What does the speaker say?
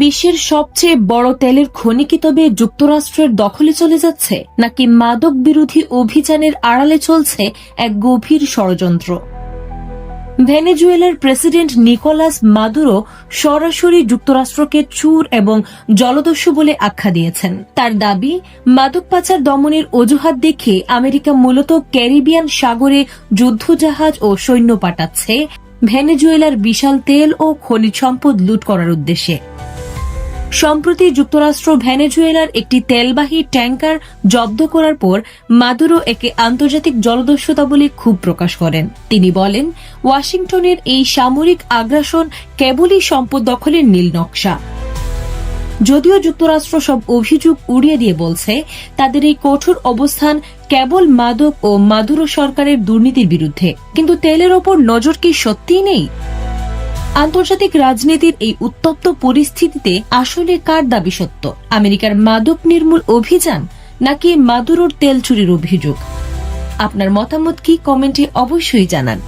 বিশ্বের সবচেয়ে বড় তেলের খনি কি তবে যুক্তরাষ্ট্রের দখলে চলে যাচ্ছে, নাকি মাদক বিরোধী অভিযানের আড়ালে চলছে এক গভীর ষড়যন্ত্র? ভেনেজুয়েলার প্রেসিডেন্ট নিকোলাস মাদুরো সরাসরি যুক্তরাষ্ট্রকে চোর এবং জলদস্যু বলে আখ্যা দিয়েছেন। তার দাবি, মাদক পাচার দমনের অজুহাত দেখে আমেরিকা মূলত ক্যারিবিয়ান সাগরে যুদ্ধজাহাজ ও সৈন্য পাঠাচ্ছে ভেনেজুয়েলার বিশাল তেল ও খনিজ সম্পদ লুট করার উদ্দেশ্যে। সম্প্রতি যুক্তরাষ্ট্র ভেনেজুয়েলার একটি তেলবাহী ট্যাঙ্কার জব্দ করার পর মাদুরো একে আন্তর্জাতিক জলদস্যুতা বলে ক্ষোভ প্রকাশ করেন। তিনি বলেন, ওয়াশিংটনের এই সামরিক আগ্রাসন কেবলই সম্পদ দখলের নীল নকশা। যদিও যুক্তরাষ্ট্র সব অভিযোগ উড়িয়ে দিয়ে বলছে, তাদের এই কঠোর অবস্থান কেবল মাদক ও মাদুরো সরকারের দুর্নীতির বিরুদ্ধে। কিন্তু তেলের ওপর নজর কি সত্যিই নেই? আন্তর্জাতিক রাজনীতির এই উত্তপ্ত পরিস্থিতিতে আসলে কার দাবি সত্য? আমেরিকার মাদক নির্মূল অভিযান নাকি মাদুরোর তেল চুরির অভিযোগ? আপনার মতামত কি? কমেন্টে অবশ্যই জানান।